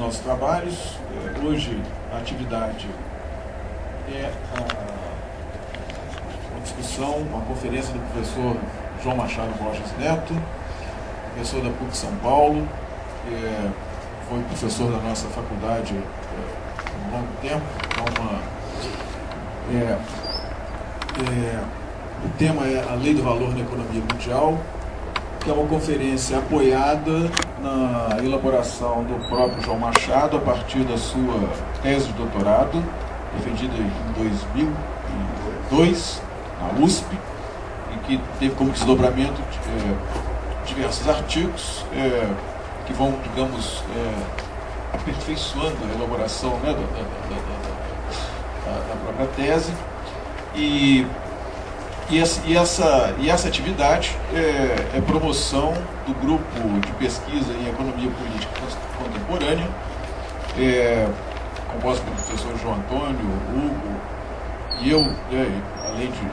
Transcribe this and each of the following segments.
nossos trabalhos. Hoje a atividade é uma discussão, uma conferência do professor João Machado Borges Neto, professor da PUC São Paulo, foi professor da nossa faculdade há um longo tempo. O tema é a Lei do Valor na Economia Mundial, que é uma conferência apoiada na elaboração do próprio João Machado a partir da sua tese de doutorado, defendida em 2002 na USP, e que teve como desdobramento diversos artigos que vão, digamos, aperfeiçoando a elaboração, né, da própria tese. E essa atividade é promoção do grupo de pesquisa em economia política contemporânea, composto pelo professor João Antônio, Hugo e eu, além de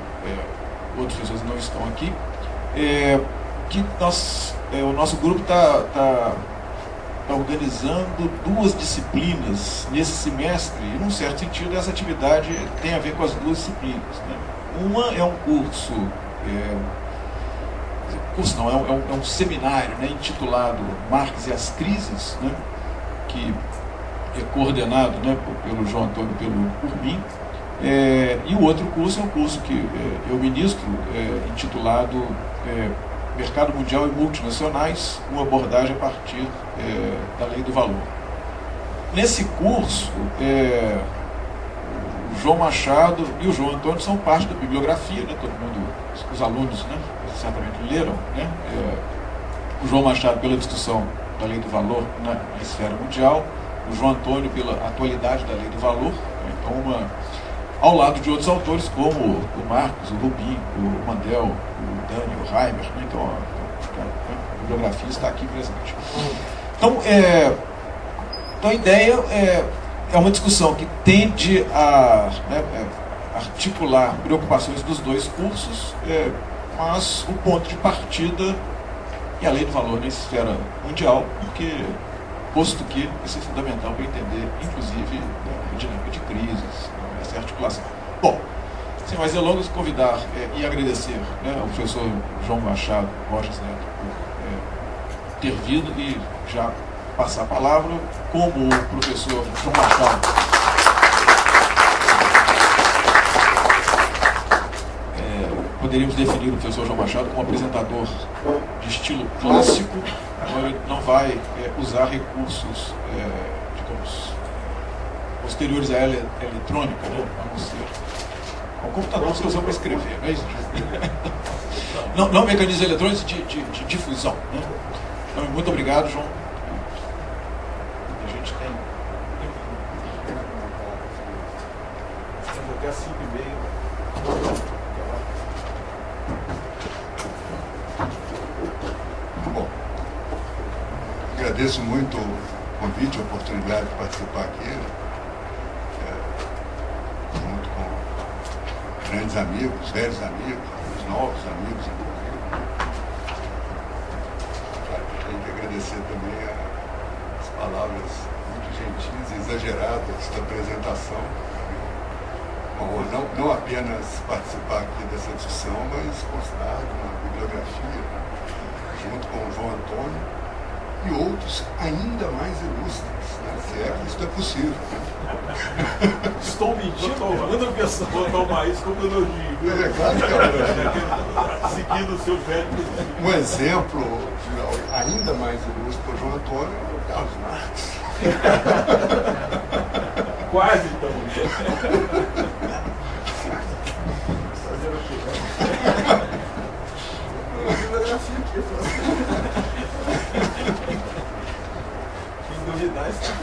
outras pessoas que não estão aqui, que o nosso grupo está organizando duas disciplinas nesse semestre, e num certo sentido essa atividade tem a ver com as duas disciplinas, né? Uma é um curso, é um seminário, né, intitulado Marx e as Crises, né, que é coordenado, né, pelo João Antônio por mim, e o outro curso é um curso que eu ministro, intitulado Mercado Mundial e Multinacionais, uma abordagem a partir da Lei do Valor. Nesse curso, o João Machado e o João Antônio são parte da bibliografia, né? Todo mundo, os alunos, né, certamente leram, né? O João Machado pela discussão da Lei do Valor na esfera mundial, o João Antônio pela atualidade da Lei do Valor, né? Então, ao lado de outros autores como o Marcos, o Rubin, o Mandel, o Dani, o Reimer, né? Então a bibliografia está aqui presente. Então, a ideia é uma discussão que tende a articular preocupações dos dois cursos, mas o ponto de partida é a Lei do Valor na esfera mundial, porque, posto que isso é fundamental para entender, inclusive, a dinâmica de crises, essa articulação. Bom, sem mais delongas, convidar e agradecer, né, ao professor João Machado Borges Neto por ter vindo e já passar a palavra. Como o professor João Machado poderíamos definir o professor João Machado como apresentador de estilo clássico, então ele não vai usar recursos, digamos, posteriores à eletrônica, né, a não ser o computador você usa para escrever, não é isso? Não mecanismos eletrônicos de difusão, né? Então, muito obrigado, João. Até às 5h30. Bom, agradeço muito o convite, a oportunidade de participar aqui, junto com grandes amigos, velhos amigos, os novos amigos, inclusive. Tenho que agradecer também as palavras muito gentis e exageradas da apresentação. Não apenas participar aqui dessa discussão, mas constar uma bibliografia, junto com o João Antônio e outros ainda mais ilustres, né? Se é que isso é possível. Estou mentindo, vou tomar isso como elogio. Claro que é um elogio. Seguindo o seu velho. Um exemplo ainda mais ilustre para o João Antônio é o Carlos Marx. Quase, então. Quem duvidar está.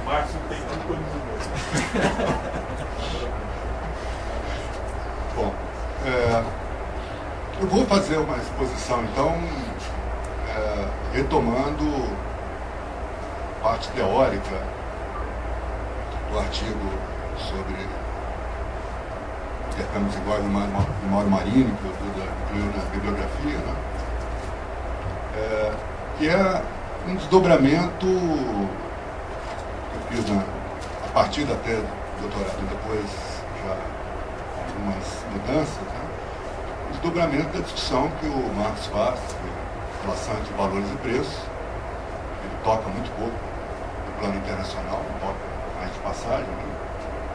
Marx não tem tanto coisa no Bom, eu vou fazer uma exposição, então, retomando parte teórica do artigo sobre intercâmbios iguais no Mauro Marini, que eu incluí na bibliografia, né? Que é um desdobramento que eu fiz a partir até do doutorado, depois já algumas mudanças, né? O desdobramento da discussão que o Marx faz em relação entre valores e preços. Ele toca muito pouco no plano internacional, não toca mais de passagem, né?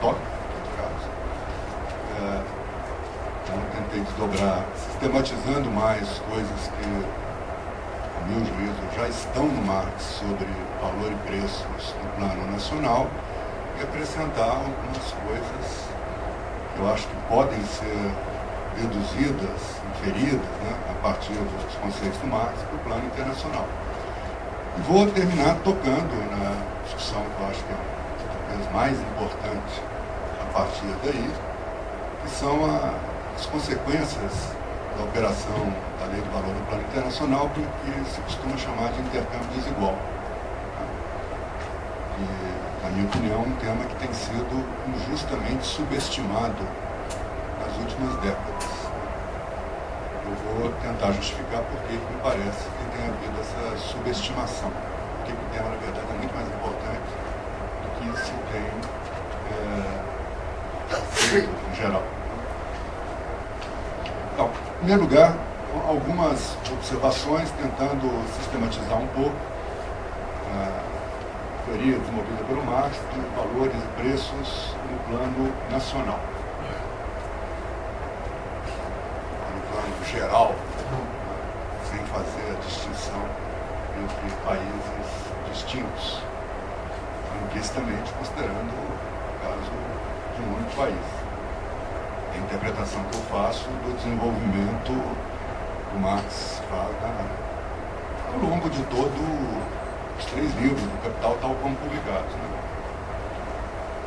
Toca, em todo caso. Então eu tentei desdobrar, sistematizando mais coisas que, a meu juízo, já estão no Marx sobre valor e preços no plano nacional, e acrescentar algumas coisas que eu acho que podem ser deduzidas, inferidas, né, a partir dos conceitos do Marx para o plano internacional. E vou terminar tocando na discussão que eu acho que é talvez mais importante a partir daí, que são as consequências da operação da lei do valor no plano internacional, que se costuma chamar de intercâmbio desigual. E, na minha opinião, um tema que tem sido injustamente subestimado nas últimas décadas. Eu vou tentar justificar por que me parece que tem havido essa subestimação. Porque o tema, na verdade, é muito mais importante do que se tem feito em geral. Então, em primeiro lugar, algumas observações tentando sistematizar um pouco a teoria desenvolvida pelo Marx de valores e preços no plano nacional. No plano geral, sem fazer a distinção entre países distintos, implicitamente considerando o caso de um único país. A interpretação que eu faço do desenvolvimento do Marx ao longo de todos os 3 livros do Capital, tal como publicados. Né?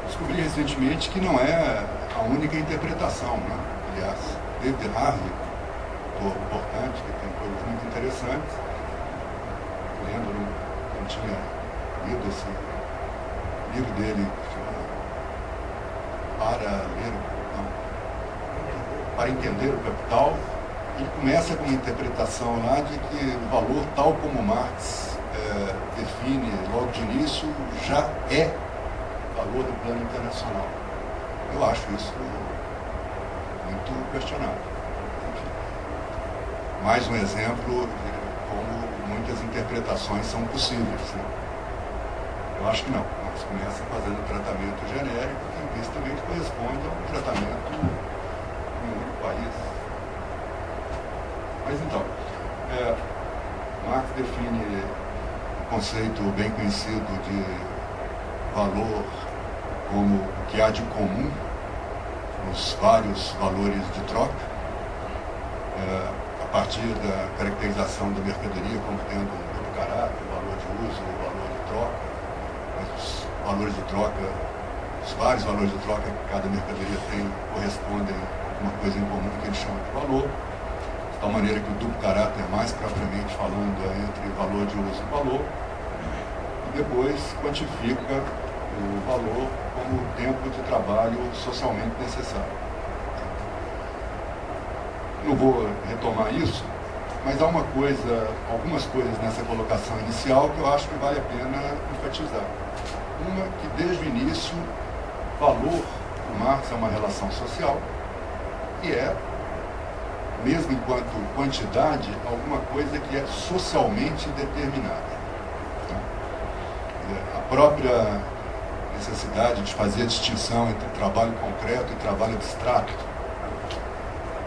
Descobri recentemente que não é a única interpretação. Né? Aliás, David Harvey, autor importante, que tem coisas muito interessantes, lembro, eu tinha lido esse livro dele, que chama Para Entender o Capital. Ele começa com uma interpretação lá de que o valor, tal como Marx define logo de início, já é valor do plano internacional. Eu acho isso muito questionável. Enfim, mais um exemplo de como muitas interpretações são possíveis. Né? Eu acho que não. Marx começa fazendo um tratamento genérico que implicitamente corresponde a um tratamento em um país. Mas então, Marx define um conceito bem conhecido de valor como o que há de comum nos vários valores de troca, a partir da caracterização da mercadoria como tendo um duplo caráter, valor de uso, valor de troca, mas os valores de troca, os vários valores de troca que cada mercadoria tem correspondem a uma coisa em comum que ele chama de valor. De tal maneira que o duplo caráter, mais propriamente falando, é entre valor de uso e valor, e depois quantifica o valor como o tempo de trabalho socialmente necessário. Não vou retomar isso, mas há algumas coisas nessa colocação inicial que eu acho que vale a pena enfatizar. Uma, que desde o início, valor, o Marx é uma relação social, e mesmo enquanto quantidade, alguma coisa que é socialmente determinada. A própria necessidade de fazer a distinção entre trabalho concreto e trabalho abstrato,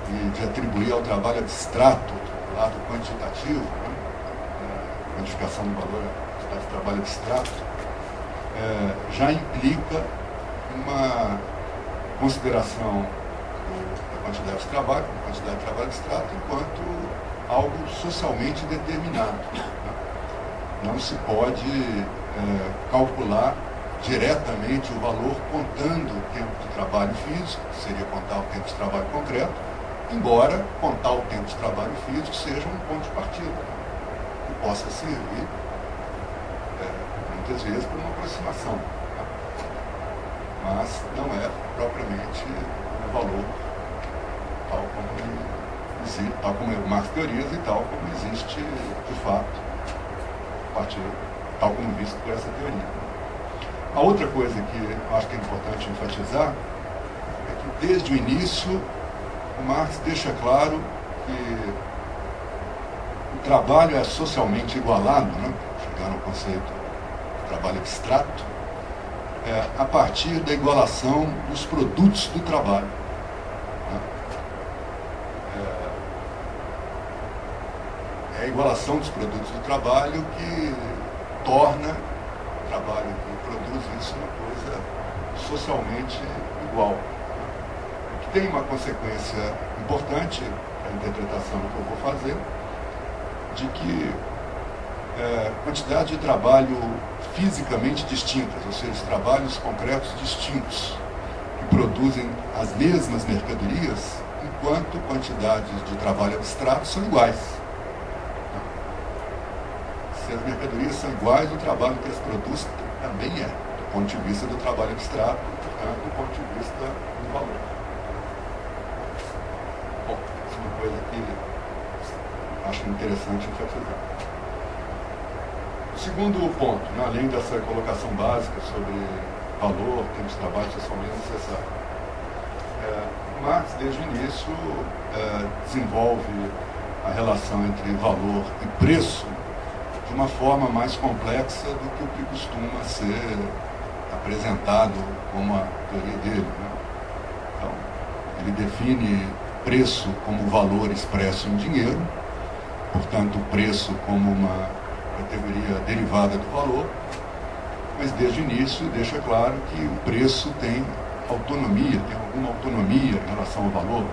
e de atribuir ao trabalho abstrato o lado quantitativo, a quantificação do valor do trabalho abstrato, já implica uma consideração da quantidade de trabalho, como quantidade de trabalho abstrato, enquanto algo socialmente determinado. Não se pode calcular diretamente o valor contando o tempo de trabalho físico, que seria contar o tempo de trabalho concreto, embora contar o tempo de trabalho físico seja um ponto de partida, que possa servir, muitas vezes, para uma aproximação. Mas não é propriamente o valor tal como Marx teoriza e tal como existe de fato a partir, tal como visto por essa teoria. A outra coisa que eu acho que é importante enfatizar é que, desde o início, o Marx deixa claro que o trabalho é socialmente igualado, né? Chegando ao conceito de trabalho abstrato, a partir da igualação dos produtos do trabalho. É a igualação dos produtos do trabalho que torna o trabalho que produz isso uma coisa socialmente igual. O que tem uma consequência importante, a interpretação que eu vou fazer, de que quantidade de trabalho fisicamente distintas, ou seja, trabalhos concretos distintos, que produzem as mesmas mercadorias, enquanto quantidades de trabalho abstrato são iguais. Se as mercadorias são iguais, o trabalho que as produz também é, do ponto de vista do trabalho abstrato, portanto, do ponto de vista do valor. Bom, isso é uma coisa que acho interessante enfatizar. O segundo ponto, né, além dessa colocação básica sobre valor, termos de trabalho socialmente necessário, Marx, desde o início, desenvolve a relação entre valor e preço de uma forma mais complexa do que o que costuma ser apresentado como a teoria dele. Né? Então, ele define preço como valor expresso em dinheiro, portanto, o preço como uma categoria derivada do valor, mas desde o início deixa claro que o preço tem autonomia, tem alguma autonomia em relação ao valor.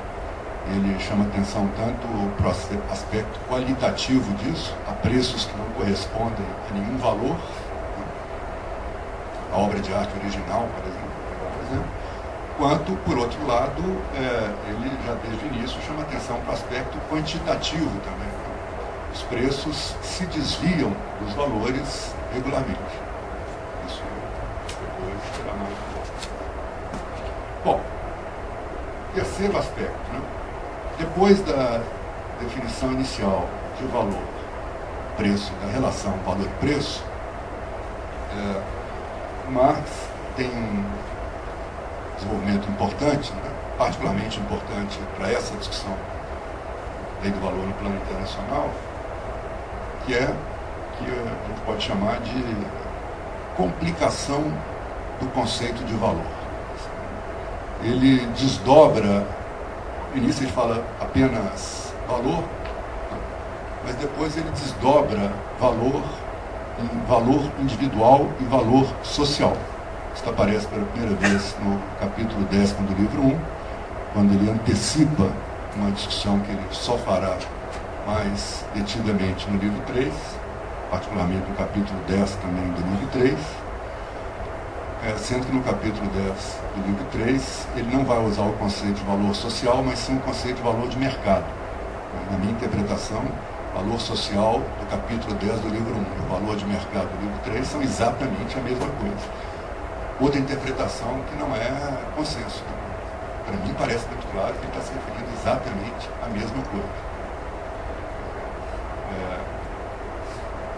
Ele chama atenção tanto para o aspecto qualitativo disso, a preços que não correspondem a nenhum valor, né? A obra de arte original, por exemplo, quanto, por outro lado, ele já desde o início chama atenção para o aspecto quantitativo também. Os preços se desviam dos valores regularmente. Isso depois será mais importante. Bom, terceiro aspecto, né? Depois da definição inicial de valor, preço, da relação valor-preço, Marx tem um desenvolvimento importante, né? Particularmente importante para essa discussão lei do valor no plano internacional, que a gente pode chamar de complicação do conceito de valor. Ele desdobra, no início ele fala apenas valor, mas depois ele desdobra valor em valor individual e valor social. Isso aparece pela primeira vez no capítulo 10 do livro 1, quando ele antecipa uma discussão que ele só fará mais detidamente no livro 3, particularmente no capítulo 10 também do livro 3, sendo que no capítulo 10 do livro 3 ele não vai usar o conceito de valor social, mas sim o conceito de valor de mercado. Na minha interpretação, valor social do capítulo 10 do livro 1 e o valor de mercado do livro 3 são exatamente a mesma coisa. Outra interpretação que não é consenso. Para mim parece muito claro que ele está se referindo exatamente à mesma coisa.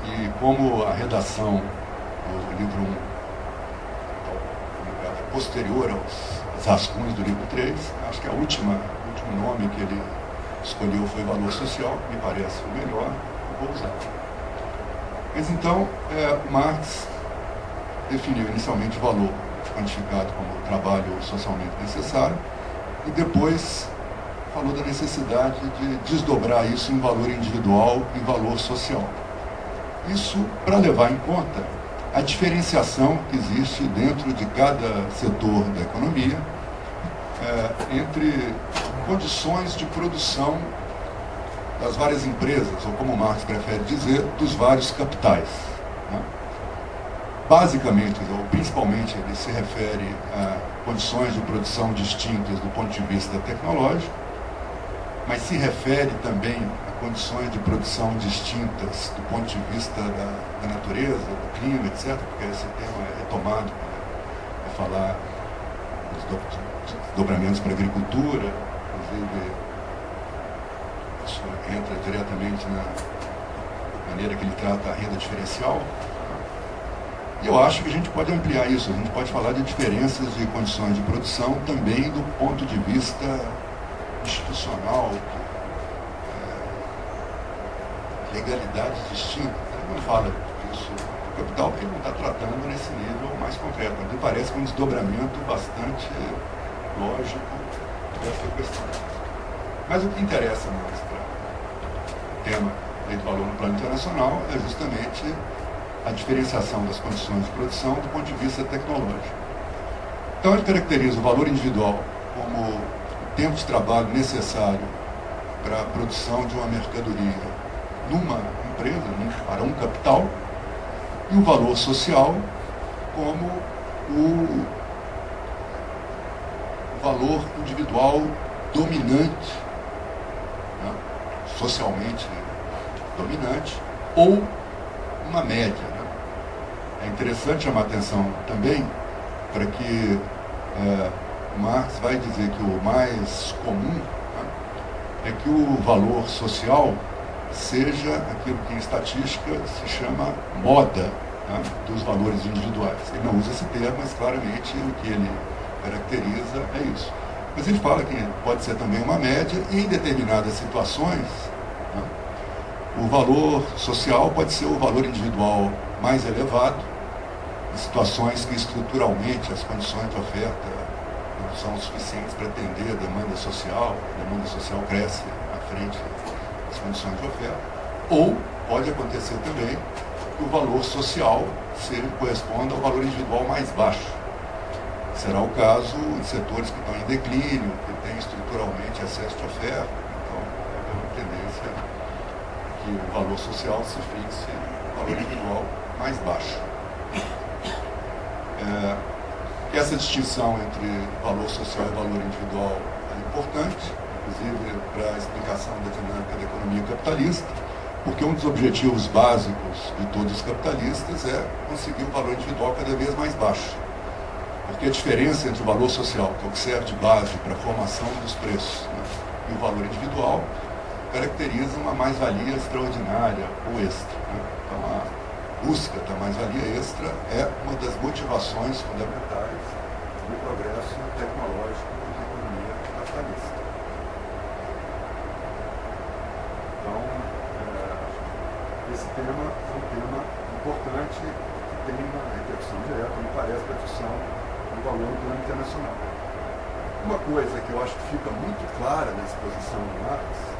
E como a redação do livro 1 é posterior aos rascunhos do livro 3, acho que o último nome que ele escolheu foi valor social, que me parece o melhor, eu vou usar. Mas então, Marx definiu inicialmente o valor quantificado como trabalho socialmente necessário, e depois falou da necessidade de desdobrar isso em valor individual e valor social. Isso para levar em conta a diferenciação que existe dentro de cada setor da economia entre condições de produção das várias empresas, ou como Marx prefere dizer, dos vários capitais. Né? Basicamente, ou principalmente, ele se refere a condições de produção distintas do ponto de vista tecnológico, mas se refere também a condições de produção distintas do ponto de vista da natureza, do clima, etc., porque esse tema é retomado para falar dos dobramentos para a agricultura, inclusive isso entra diretamente maneira que ele trata a renda diferencial. E eu acho que a gente pode ampliar isso, a gente pode falar de diferenças de condições de produção também do ponto de vista institucional, legalidades distintas. Quando fala disso do capital, ele não está tratando nesse nível mais concreto. Me parece um desdobramento bastante lógico dessa questão. Mas o que interessa mais para o tema lei do valor no plano internacional é justamente a diferenciação das condições de produção do ponto de vista tecnológico. Então ele caracteriza o valor individual como o tempo de trabalho necessário para a produção de uma mercadoria numa empresa, para um capital, e o valor social como o valor individual dominante, né, socialmente dominante, ou uma média. Né? É interessante chamar atenção também para que Marx vai dizer que o mais comum, né, é que o valor social seja aquilo que em estatística se chama moda, né, dos valores individuais. Ele não usa esse termo, mas claramente o que ele caracteriza é isso. Mas ele fala que pode ser também uma média e em determinadas situações, né, o valor social pode ser o valor individual mais elevado, em situações que estruturalmente as condições de oferta não são suficientes para atender a demanda social cresce à frente das condições de oferta, ou pode acontecer também que o valor social corresponda ao valor individual mais baixo. Será o caso em setores que estão em declínio, que têm estruturalmente excesso de oferta, então é uma tendência que o valor social se fixe no valor individual mais baixo. Essa distinção entre valor social e valor individual é importante, inclusive para a explicação da dinâmica da economia capitalista, porque um dos objetivos básicos de todos os capitalistas é conseguir um valor individual cada vez mais baixo. Porque a diferença entre o valor social, que é o que serve de base para a formação dos preços, né, e o valor individual, caracteriza uma mais-valia extraordinária ou extra. Né? Então, a busca da mais-valia extra é uma das motivações fundamentais do progresso tecnológico da economia capitalista. Então, esse tema é um tema importante que tem uma repercussão direta, me parece, para a discussão do valor no plano internacional. Uma coisa que eu acho que fica muito clara na exposição do Marx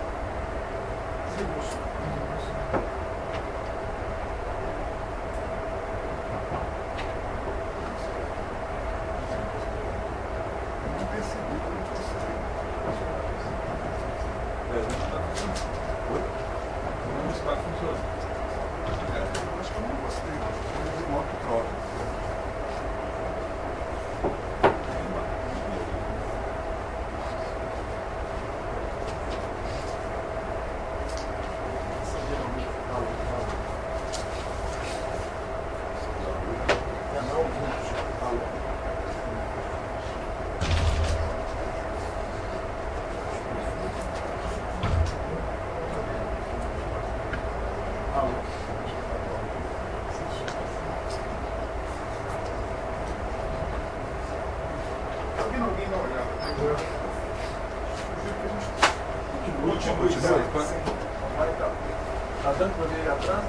Está dando para ver atrás?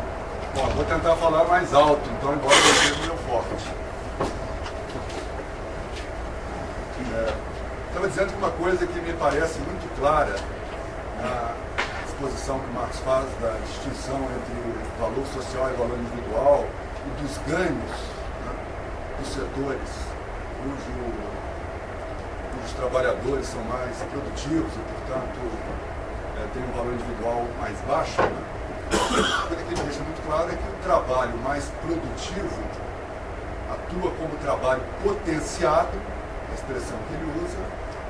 Bom, vou tentar falar mais alto, então, embora eu seja meu forte. Estava dizendo que uma coisa que me parece muito clara na exposição que Marx faz da distinção entre valor social e valor individual e dos ganhos, né, dos setores cujos trabalhadores são mais produtivos e, portanto, têm um valor individual mais baixo, né? A coisa que ele deixa muito claro é que o trabalho mais produtivo atua como trabalho potenciado, a expressão que ele usa,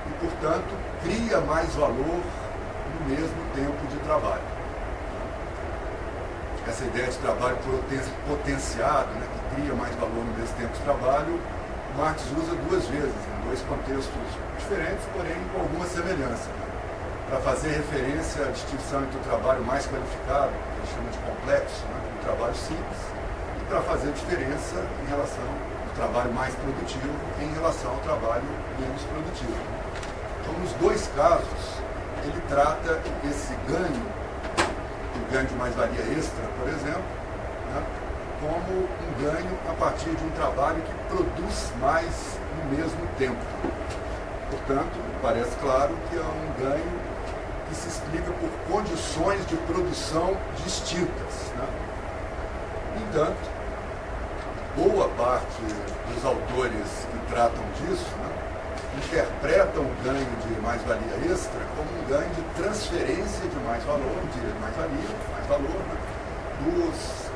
e, portanto, cria mais valor no mesmo tempo de trabalho. Essa ideia de trabalho potenciado, né, que cria mais valor no mesmo tempo de trabalho, Marx usa duas vezes, em dois contextos diferentes, porém com alguma semelhança. Né? para fazer referência à distinção entre o trabalho mais qualificado, que a gente chama de complexo, né, e o trabalho simples, e para fazer diferença em relação ao trabalho mais produtivo em relação ao trabalho menos produtivo. Então, nos dois casos, ele trata esse ganho, o ganho de mais-valia extra, por exemplo, né, como um ganho a partir de um trabalho que produz mais no mesmo tempo. Portanto, parece claro que é um ganho que se explica por condições de produção distintas, né? No entanto, boa parte dos autores que tratam disso, né, interpretam o ganho de mais-valia extra como um ganho de transferência de mais valor, de mais-valia, mais valor, né, dos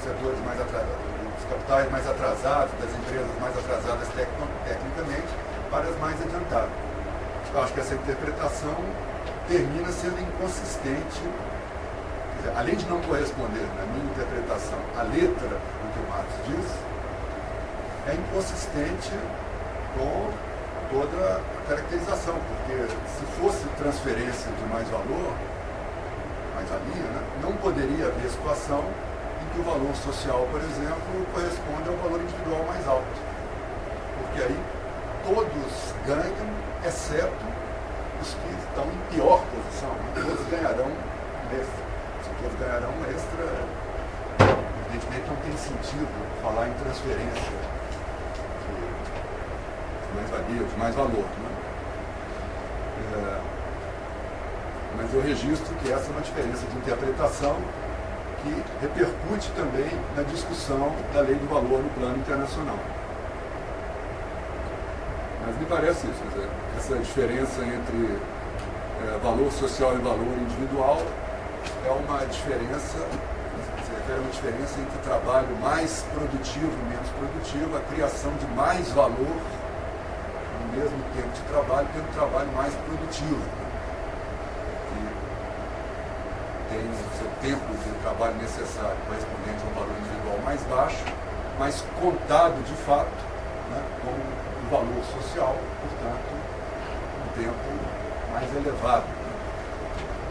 setores mais atrasados, dos capitais mais atrasados, das empresas mais atrasadas tecnicamente, para as mais adiantadas. Eu acho que essa interpretação termina sendo inconsistente, quer dizer, além de não corresponder, na minha interpretação, à letra do que o Marx diz, é inconsistente com toda a caracterização, porque se fosse transferência de mais valor, mais-valia, né, não poderia haver situação em que o valor social, por exemplo, corresponde ao valor individual mais alto. Porque aí todos ganham, exceto os que estão em pior posição. Todos ganharão extra. Se todos ganharão extra, evidentemente não tem sentido falar em transferência de mais-valia, de mais valor. Né? Mas eu registro que essa é uma diferença de interpretação que repercute também na discussão da lei do valor no plano internacional. Mas me parece isso, quer dizer, essa diferença entre valor social e valor individual é uma diferença, se refere a uma diferença entre trabalho mais produtivo e menos produtivo, a criação de mais valor no mesmo tempo de trabalho, pelo trabalho mais produtivo, né? Que tem o seu tempo de trabalho necessário correspondente a um valor individual mais baixo, mas contado de fato, né, com o valor social, portanto, um tempo mais elevado.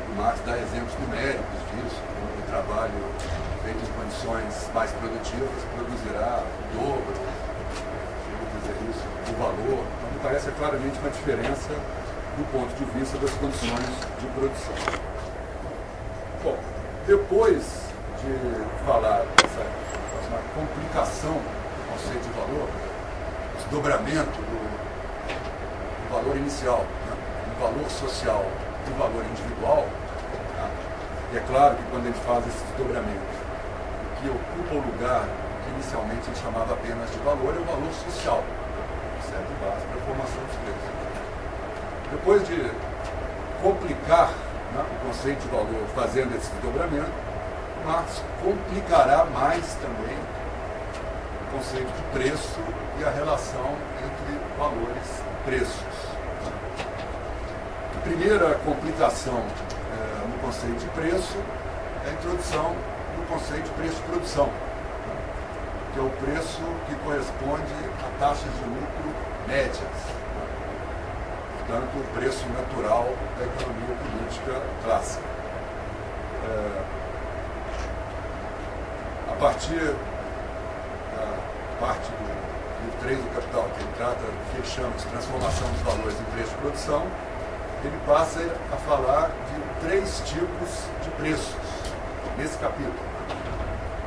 O Marx dá exemplos numéricos disso, o trabalho feito em condições mais produtivas produzirá o dobro, chega a dizer isso, do valor. Então, me parece claramente uma diferença do ponto de vista das condições de produção. Bom, depois de falar dessa complicação do conceito de valor, desdobramento do valor inicial, né, do valor social e do valor individual, tá? E é claro que quando ele faz esse desdobramento, o que ocupa o lugar que inicialmente ele chamava apenas de valor é o valor social, que serve de base para a formação dos preços. Depois de complicar, né, o conceito de valor fazendo esse desdobramento, Marx complicará mais também o conceito de preço e a relação entre valores e preços. A primeira complicação no conceito de preço é a introdução do conceito de preço de produção, que é o preço que corresponde a taxas de lucro médias, portanto, o preço natural da economia política clássica. A partir da parte do livro 3 do Capital, que ele trata do que ele chama de transformação dos valores em preço de produção, ele passa a falar de 3 tipos de preços nesse capítulo.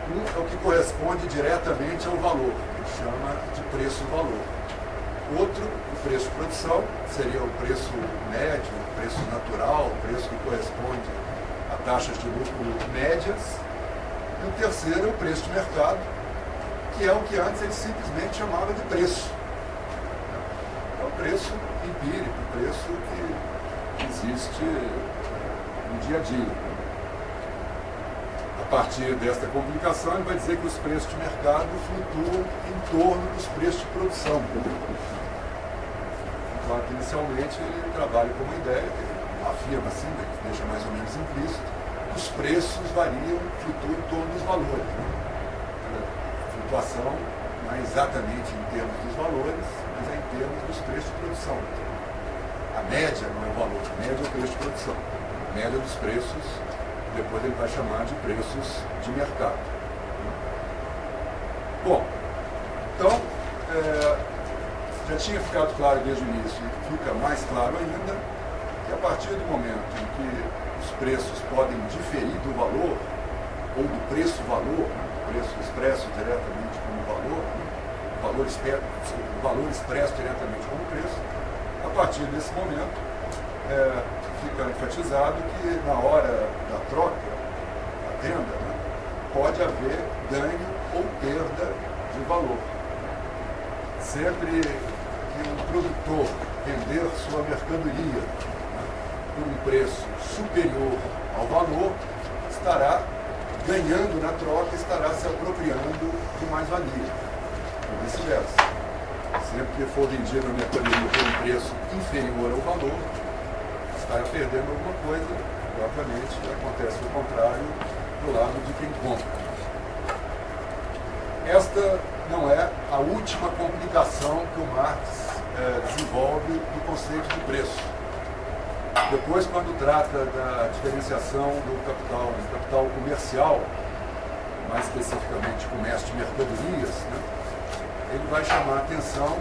Um é o que corresponde diretamente ao valor, que ele chama de preço-valor. Outro, o preço de produção, seria o preço médio, o preço natural, o preço que corresponde a taxas de lucro médias. E o terceiro é o preço de mercado, que é o que antes ele simplesmente chamava de preço. É o preço empírico, o preço que existe no dia a dia. A partir desta complicação, ele vai dizer que os preços de mercado flutuam em torno dos preços de produção. Claro que inicialmente ele trabalha com uma ideia, ele afirma assim, né, que deixa mais ou menos implícito, os preços variam, flutuam em torno dos valores. Né? A flutuação não é exatamente em termos dos valores, mas é em termos dos preços de produção. a média não é o valor, a média é o preço de produção. A média dos preços, depois ele vai chamar de preços de mercado. Bom, então, já tinha ficado claro desde o início, e fica mais claro ainda, que a partir do momento em que os preços podem diferir do valor, ou do preço-valor, o preço expresso diretamente como valor, o valor expresso diretamente como preço, a partir desse momento fica enfatizado que na hora da troca, da venda, pode haver ganho ou perda de valor. Sempre que um produtor vender sua mercadoria por um preço superior ao valor, estará ganhando na troca, estará se apropriando de mais-valia. E vice-versa. Sempre que for vendido a mercadoria por um preço inferior ao valor, estará perdendo alguma coisa. Obviamente, acontece o contrário do lado de quem compra. Esta não é a última complicação que o Marx desenvolve do conceito de preço. Depois, quando trata da diferenciação do capital comercial, mais especificamente comércio de mercadorias, ele vai chamar a atenção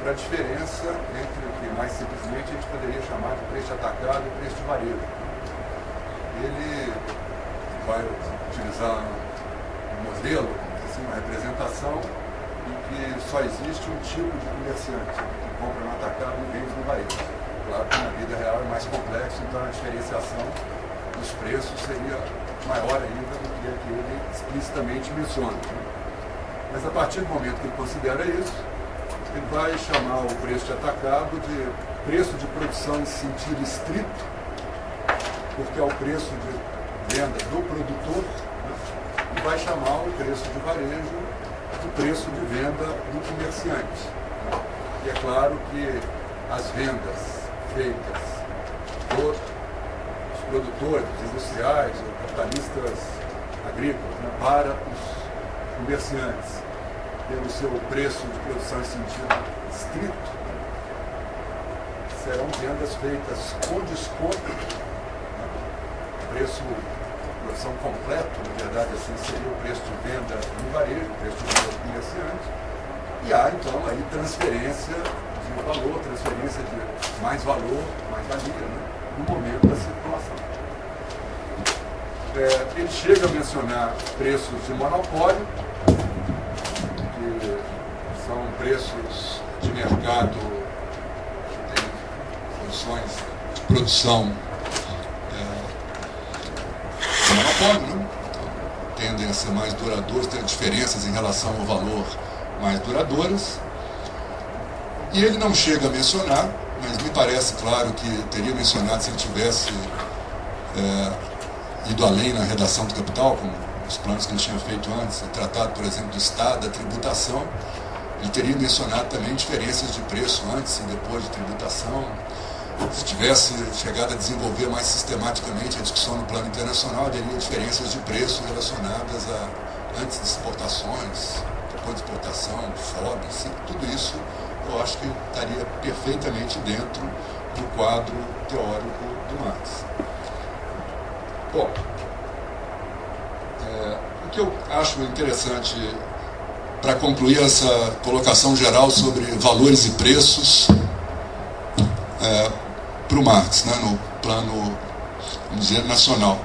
para a diferença entre o que mais simplesmente a gente poderia chamar de preço de atacado e preço de varejo. Ele vai utilizar um modelo, assim, uma representação em que só existe um tipo de comerciante, que compra no atacado e vende no varejo. Claro que na vida real é mais complexo, então a diferenciação dos preços seria maior ainda do que a que ele explicitamente menciona. Mas a partir do momento que ele considera isso, ele vai chamar o preço de atacado de preço de produção em sentido estrito, porque é o preço de venda do produtor, e vai chamar o preço de varejo de preço de venda do comerciante. E é claro que as vendas feitas por os produtores, os industriais, os capitalistas agrícolas, para os comerciantes, pelo seu preço de produção em sentido estrito, serão vendas feitas com desconto, preço de produção completo, na verdade assim seria o preço de venda no varejo, o preço de venda do comerciante, e há então aí transferência de valor, transferência de mais valor, mais valia, no momento da circulação. Ele chega a mencionar preços de monopólio, que são preços de mercado que têm funções de produção de monopólio, então, tendem a ser mais duradouros, têm diferenças em relação ao valor mais duradouras. E ele não chega a mencionar, mas me parece claro que teria mencionado se ele tivesse ido além na redação do Capital, como os planos que ele tinha feito antes, tratado, por exemplo, do Estado, da tributação. Ele teria mencionado também diferenças de preço antes e depois de tributação. Se tivesse chegado a desenvolver mais sistematicamente a discussão no plano internacional, haveria diferenças de preço relacionadas a antes de exportações, depois de exportação, FOB, tudo isso eu acho que estaria perfeitamente dentro do quadro teórico do Marx. Bom, o que eu acho interessante para concluir essa colocação geral sobre valores e preços para o Marx, no plano, vamos dizer, nacional,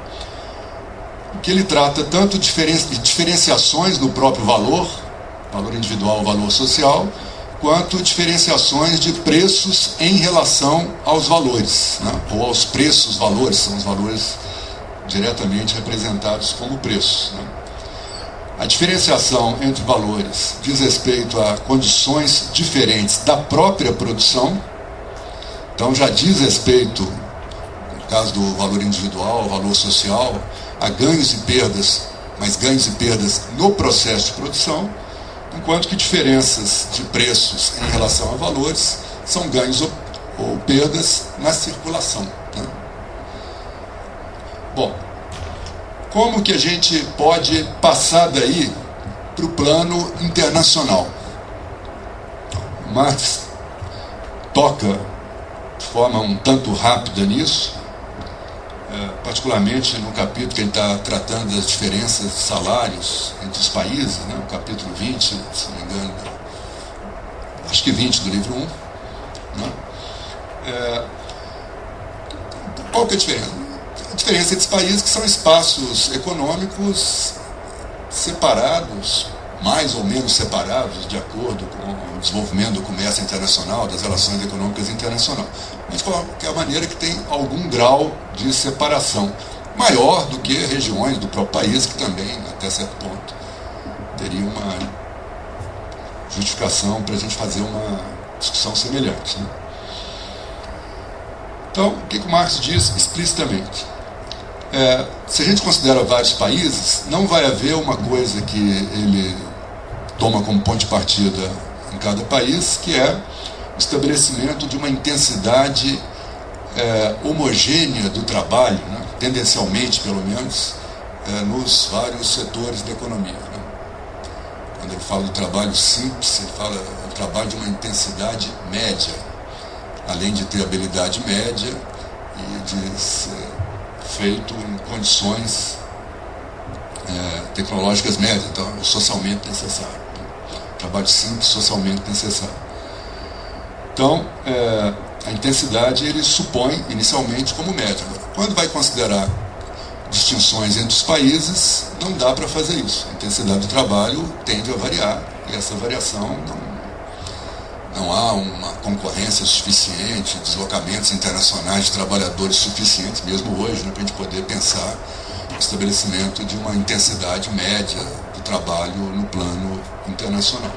que ele trata tanto de diferenciações no próprio valor individual, valor social, quanto diferenciações de preços em relação aos valores, ou aos preços valores, são os valores diretamente representados como preços. A diferenciação entre valores diz respeito a condições diferentes da própria produção, então já diz respeito, no caso do valor individual, valor social, a ganhos e perdas, mas ganhos e perdas no processo de produção, enquanto que diferenças de preços em relação a valores são ganhos ou perdas na circulação. Bom, como que a gente pode passar daí para o plano internacional? Marx toca de forma um tanto rápida nisso, particularmente no capítulo que ele está tratando das diferenças de salários entre os países, né, o capítulo 20, se não me engano, acho que 20 do livro 1. Né? Qual que é a diferença? A diferença entre os países que são espaços econômicos separados, mais ou menos separados, de acordo com o desenvolvimento do comércio internacional, das relações econômicas internacionais. Mas de qualquer maneira que tem algum grau de separação, maior do que regiões do próprio país, que também, até certo ponto, teria uma justificação para a gente fazer uma discussão semelhante. Né? Então, o que o Marx diz explicitamente? Se a gente considera vários países, não vai haver uma coisa que ele toma como ponto de partida em cada país, que é o estabelecimento de uma intensidade homogênea do trabalho, né? Tendencialmente, pelo menos, nos vários setores da economia. Né? Quando ele fala do trabalho simples, ele fala do trabalho de uma intensidade média, além de ter habilidade média e de ser feito em condições tecnológicas médias, então socialmente necessário. Trabalho simples, socialmente necessário. Então, a intensidade ele supõe inicialmente como média. Quando vai considerar distinções entre os países, não dá para fazer isso. A intensidade do trabalho tende a variar, e essa variação não há uma concorrência suficiente, deslocamentos internacionais de trabalhadores suficientes, mesmo hoje, né, para a gente poder pensar no estabelecimento de uma intensidade média do trabalho no plano internacional.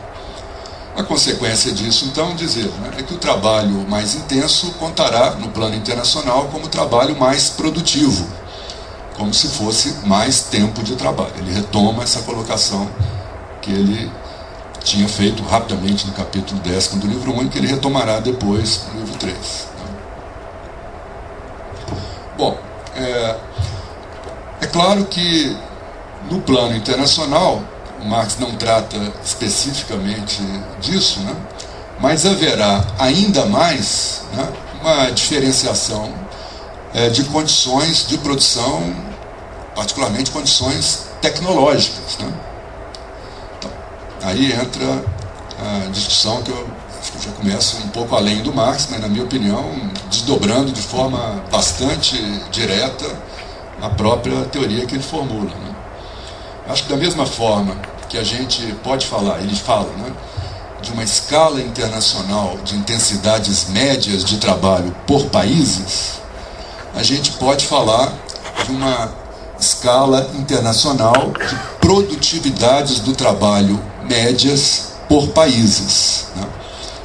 A consequência disso, então, dizer, né, é que o trabalho mais intenso contará no plano internacional como trabalho mais produtivo, como se fosse mais tempo de trabalho. Ele retoma essa colocação que ele tinha feito rapidamente no capítulo 10 do livro 1, que ele retomará depois no livro 3. Bom, é claro que no plano internacional, o Marx não trata especificamente disso, né? Mas haverá ainda mais, né, uma diferenciação de condições de produção, particularmente condições tecnológicas. Né? Então, aí entra a discussão que eu acho que já começa um pouco além do Marx, mas, na minha opinião, desdobrando de forma bastante direta a própria teoria que ele formula. Né? Acho que da mesma forma que a gente pode falar, ele fala, né, de uma escala internacional de intensidades médias de trabalho por países, a gente pode falar de uma escala internacional de produtividades do trabalho médias por países. Né?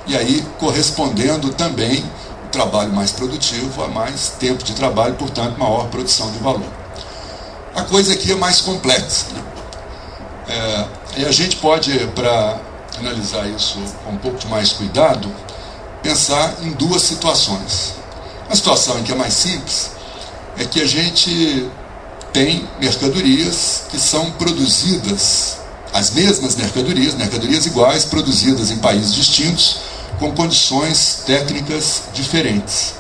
E aí correspondendo também o trabalho mais produtivo a mais tempo de trabalho, portanto maior produção de valor. A coisa aqui é mais complexa. Né? E a gente pode, para analisar isso com um pouco de mais cuidado, pensar em duas situações. A situação em que é mais simples é que a gente tem mercadorias que são produzidas, as mesmas mercadorias iguais, produzidas em países distintos, com condições técnicas diferentes.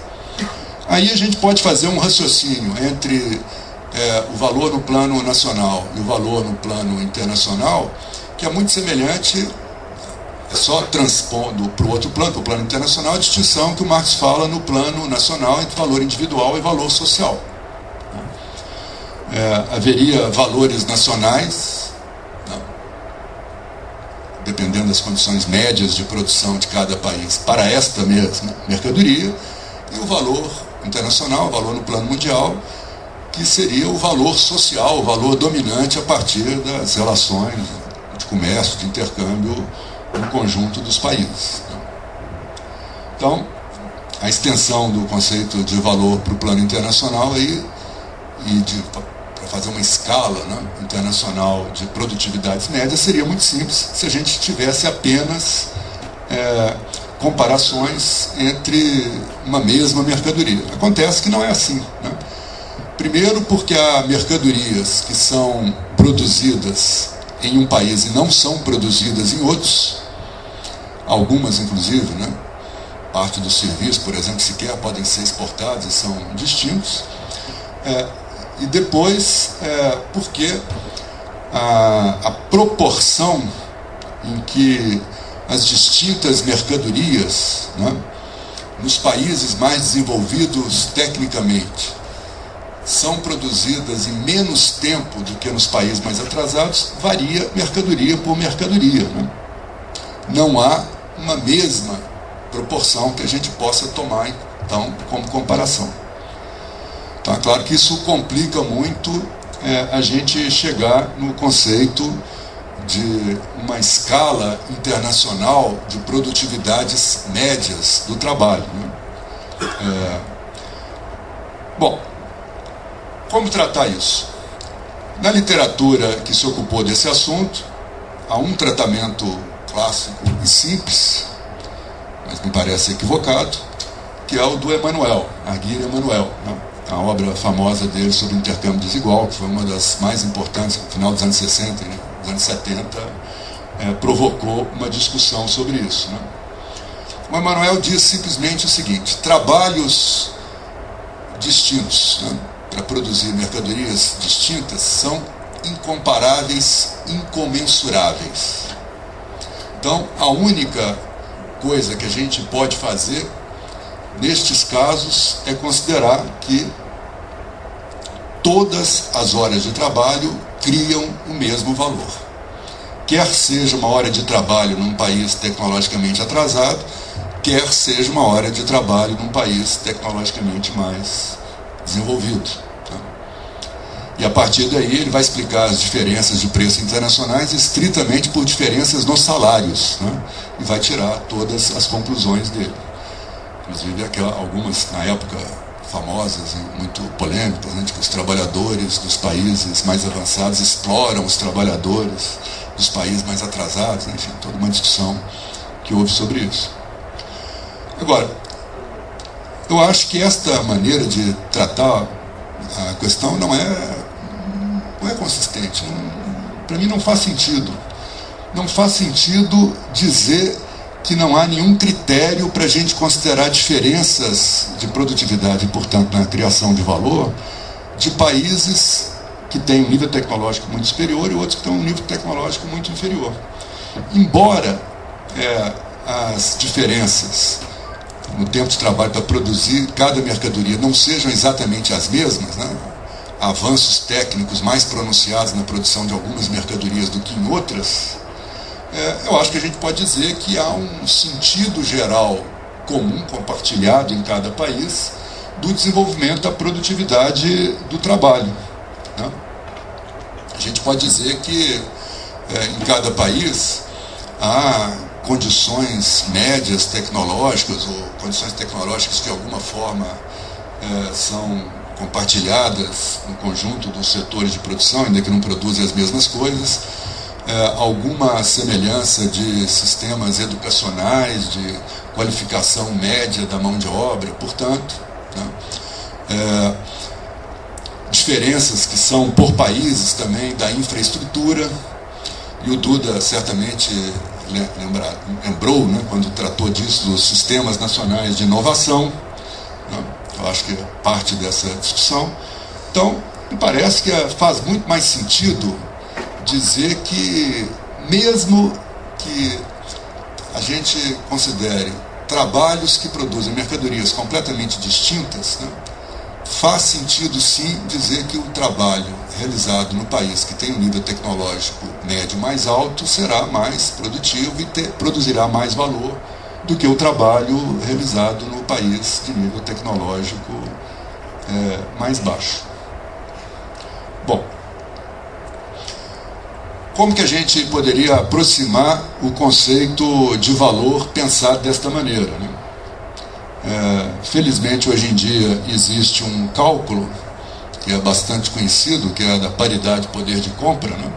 Aí a gente pode fazer um raciocínio entre o valor no plano nacional e o valor no plano internacional, que é muito semelhante, é só transpondo para o outro plano, para o plano internacional, a distinção que o Marx fala no plano nacional entre valor individual e valor social. Haveria valores nacionais, dependendo das condições médias de produção de cada país, para esta mesma mercadoria, e o valor internacional, o valor no plano mundial, que seria o valor social, o valor dominante a partir das relações de comércio, de intercâmbio no conjunto dos países. Então, a extensão do conceito de valor para o plano internacional aí, e para fazer uma escala, né, internacional de produtividades médias, seria muito simples se a gente tivesse apenas comparações entre uma mesma mercadoria. Acontece que não é assim, né? Primeiro porque há mercadorias que são produzidas em um país e não são produzidas em outros, algumas inclusive, né, parte dos serviços, por exemplo, sequer podem ser exportados e são distintos. E depois, porque a proporção em que as distintas mercadorias, né, nos países mais desenvolvidos tecnicamente, são produzidas em menos tempo do que nos países mais atrasados, varia mercadoria por mercadoria, né? Não há uma mesma proporção que a gente possa tomar, então, como comparação. Então, é claro que isso complica muito a gente chegar no conceito de uma escala internacional de produtividades médias do trabalho, né? Bom, como tratar isso? Na literatura que se ocupou desse assunto, há um tratamento clássico e simples, mas me parece equivocado, que é o do Emmanuel, Aguirre Emmanuel, né? A obra famosa dele sobre intercâmbio desigual, que foi uma das mais importantes no final dos anos 60, né? Nos anos 70, provocou uma discussão sobre isso, né? O Emmanuel diz simplesmente o seguinte: trabalhos distintos, né, para produzir mercadorias distintas são incomparáveis, incomensuráveis. Então, a única coisa que a gente pode fazer nestes casos é considerar que todas as horas de trabalho criam o mesmo valor. Quer seja uma hora de trabalho num país tecnologicamente atrasado, quer seja uma hora de trabalho num país tecnologicamente mais desenvolvido. Tá? E a partir daí ele vai explicar as diferenças de preços internacionais estritamente por diferenças nos salários, né? E vai tirar todas as conclusões dele. Inclusive algumas, na época, famosas e muito polêmicas, né, de que os trabalhadores dos países mais avançados exploram os trabalhadores dos países mais atrasados, né? Enfim, toda uma discussão que houve sobre isso. Agora, eu acho que esta maneira de tratar a questão não é consistente. Para mim não faz sentido. Não faz sentido dizer que não há nenhum critério para a gente considerar diferenças de produtividade, portanto, na criação de valor, de países que têm um nível tecnológico muito superior e outros que têm um nível tecnológico muito inferior. Embora as diferenças no tempo de trabalho para produzir cada mercadoria não sejam exatamente as mesmas, né? Avanços técnicos mais pronunciados na produção de algumas mercadorias do que em outras, eu acho que a gente pode dizer que há um sentido geral comum, compartilhado em cada país, do desenvolvimento da produtividade do trabalho, né? A gente pode dizer que em cada país há condições médias tecnológicas ou condições tecnológicas que de alguma forma são compartilhadas no conjunto dos setores de produção, ainda que não produzem as mesmas coisas, alguma semelhança de sistemas educacionais, de qualificação média da mão de obra, portanto, né? Diferenças que são por países também da infraestrutura, e o Duda certamente lembrou, né, quando tratou disso, dos sistemas nacionais de inovação, né? Eu acho que é parte dessa discussão. Então, me parece que faz muito mais sentido dizer que, mesmo que a gente considere trabalhos que produzem mercadorias completamente distintas, né, faz sentido sim dizer que o trabalho realizado no país que tem um nível tecnológico médio mais alto será mais produtivo e produzirá mais valor do que o trabalho realizado no país de nível tecnológico mais baixo. Bom, como que a gente poderia aproximar o conceito de valor pensado desta maneira, né? Felizmente, hoje em dia, existe um cálculo que é bastante conhecido, que é da paridade de poder de compra, né?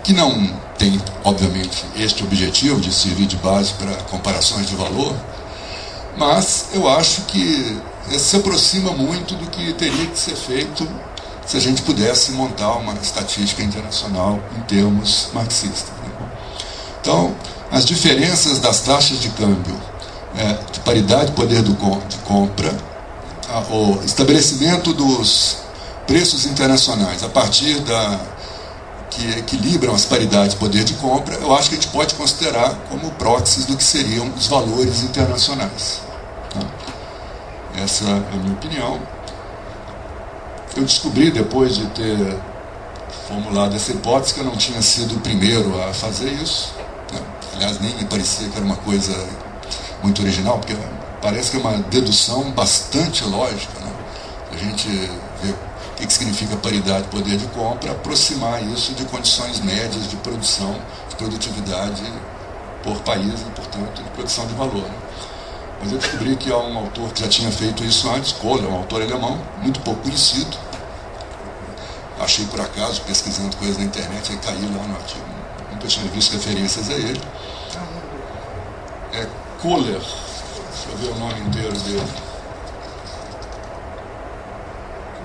Que não tem, obviamente, este objetivo de servir de base para comparações de valor, mas eu acho que se aproxima muito do que teria que ser feito se a gente pudesse montar uma estatística internacional em termos marxistas, né? Então, as diferenças das taxas de câmbio de paridade de poder de compra, o estabelecimento dos preços internacionais a partir que equilibram as paridades de poder de compra, eu acho que a gente pode considerar como proxies do que seriam os valores internacionais. Tá? Essa é a minha opinião. Eu descobri, depois de ter formulado essa hipótese, que eu não tinha sido o primeiro a fazer isso. Né? Aliás, nem me parecia que era uma coisa muito original, porque parece que é uma dedução bastante lógica. Né? A gente vê o que significa paridade de poder de compra, aproximar isso de condições médias de produção, de produtividade por país e, portanto, de produção de valor. Né? Mas eu descobri que há um autor que já tinha feito isso antes, Kohler, um autor alemão, muito pouco conhecido. Achei por acaso, pesquisando coisas na internet, aí caí lá no artigo. Nunca tinha visto referências a ele. É Kohler, deixa eu ver o nome inteiro dele.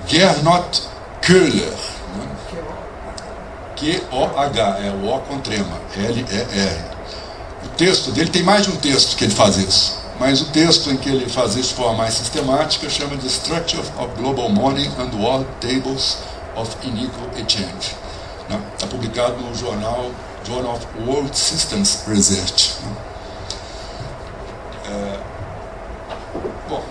Gernot Köhler, né? Q-O-H, é o O com trema, L-E-R. O texto dele, tem mais de um texto que ele faz isso, mas o texto em que ele faz isso de forma mais sistemática chama de Structure of Global Money and World Tables of Unequal Exchange. Está publicado no Journal of World Systems Research. Bom,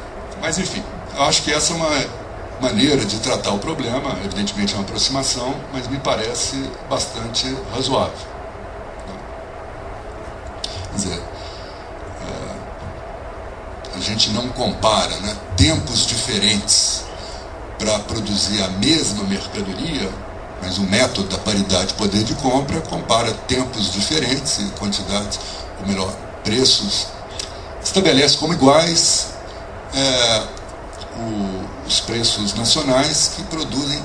mas enfim, eu acho que essa é uma maneira de tratar o problema, evidentemente é uma aproximação, mas me parece bastante razoável. Quer dizer, a gente não compara, né, tempos diferentes para produzir a mesma mercadoria, mas o método da paridade de poder de compra compara tempos diferentes e quantidades, ou melhor, preços, estabelece como iguais os preços nacionais que produzem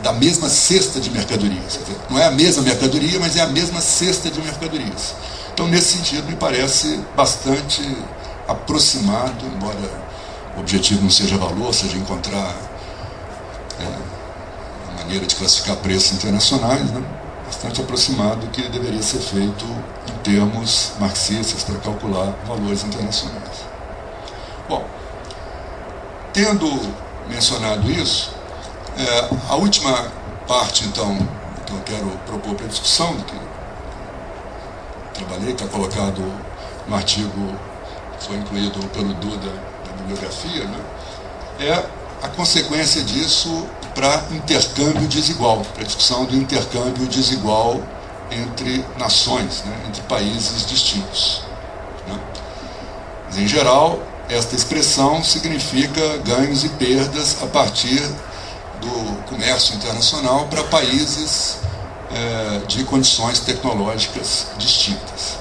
da mesma cesta de mercadorias. Quer dizer, não é a mesma mercadoria, mas é a mesma cesta de mercadorias. Então, nesse sentido, me parece bastante aproximado, embora o objetivo não seja valor, seja encontrar a maneira de classificar preços internacionais, né? Bastante aproximado do que deveria ser feito em termos marxistas para calcular valores internacionais. Bom, tendo mencionado isso, a última parte, então, que eu quero propor para a discussão, que trabalhei, está colocado no artigo que foi incluído pelo Duda na bibliografia, né, é a consequência disso para intercâmbio desigual, para a discussão do intercâmbio desigual entre nações, né, entre países distintos. Né. Mas, em geral, esta expressão significa ganhos e perdas a partir do comércio internacional para países de condições tecnológicas distintas.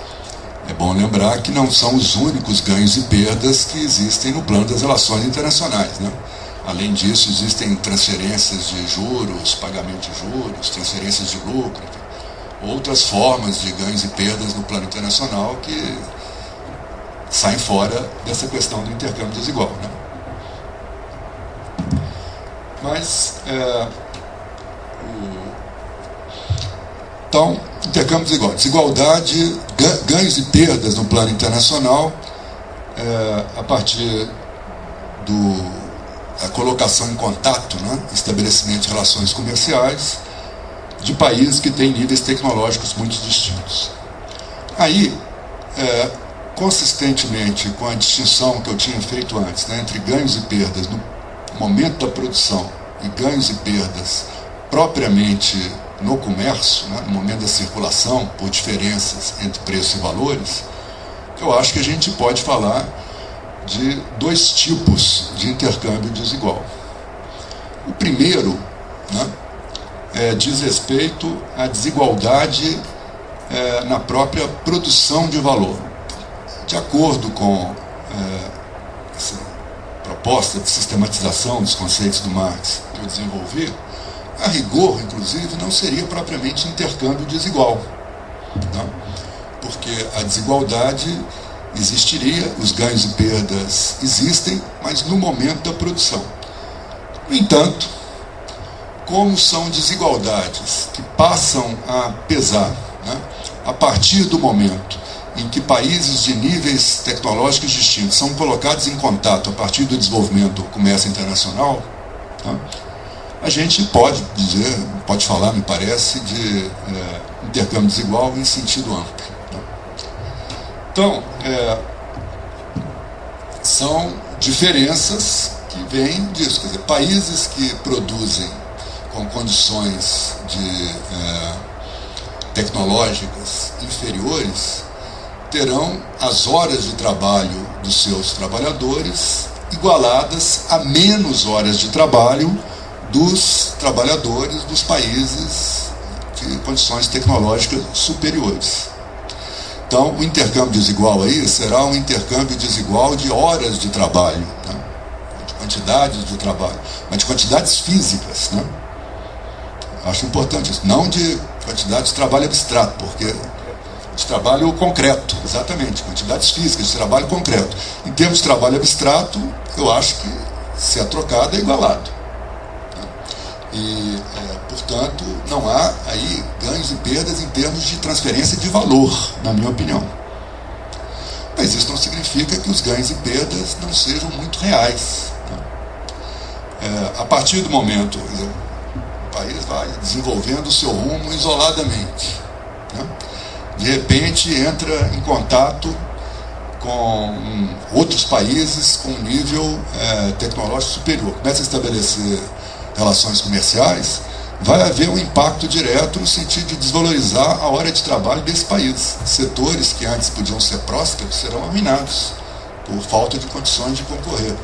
É bom lembrar que não são os únicos ganhos e perdas que existem no plano das relações internacionais, né? Além disso, existem transferências de juros, pagamento de juros, transferências de lucro, outras formas de ganhos e perdas no plano internacional que saem fora dessa questão do intercâmbio desigual, né? Mas, então, intercâmbio desigual, desigualdade, ganhos e perdas no plano internacional, a partir da colocação em contato, né, estabelecimento de relações comerciais de países que têm níveis tecnológicos muito distintos. Aí, consistentemente com a distinção que eu tinha feito antes, né, entre ganhos e perdas no momento da produção e ganhos e perdas propriamente no comércio, né, no momento da circulação, por diferenças entre preços e valores, eu acho que a gente pode falar de dois tipos de intercâmbio desigual. O primeiro, né, diz respeito à desigualdade na própria produção de valor. De acordo com essa proposta de sistematização dos conceitos do Marx que eu desenvolvi, a rigor, inclusive, não seria propriamente intercâmbio desigual, né? Porque a desigualdade existiria, os ganhos e perdas existem, mas no momento da produção. No entanto, como são desigualdades que passam a pesar, né, a partir do momento em que países de níveis tecnológicos distintos são colocados em contato a partir do desenvolvimento do comércio internacional, tá? A gente pode dizer, pode falar, me parece, de intercâmbio desigual em sentido amplo, tá? Então, são diferenças que vêm disso, quer dizer, países que produzem com condições tecnológicas inferiores terão as horas de trabalho dos seus trabalhadores igualadas a menos horas de trabalho dos trabalhadores dos países de condições tecnológicas superiores. Então, o intercâmbio desigual aí será um intercâmbio desigual de horas de trabalho, né? De quantidades de trabalho, mas de quantidades físicas, né? Acho importante isso, não de quantidade de trabalho abstrato, porque de trabalho concreto, exatamente, quantidades físicas de trabalho concreto. Em termos de trabalho abstrato, eu acho que se é trocado é igualado, né? E, portanto, não há aí ganhos e perdas em termos de transferência de valor, na minha opinião. Mas isso não significa que os ganhos e perdas não sejam muito reais, né? A partir do momento, o país vai desenvolvendo o seu rumo isoladamente, né? De repente entra em contato com outros países com um nível tecnológico superior, começa a estabelecer relações comerciais, vai haver um impacto direto no sentido de desvalorizar a hora de trabalho desse país. Setores que antes podiam ser prósperos serão arruinados por falta de condições de concorrer.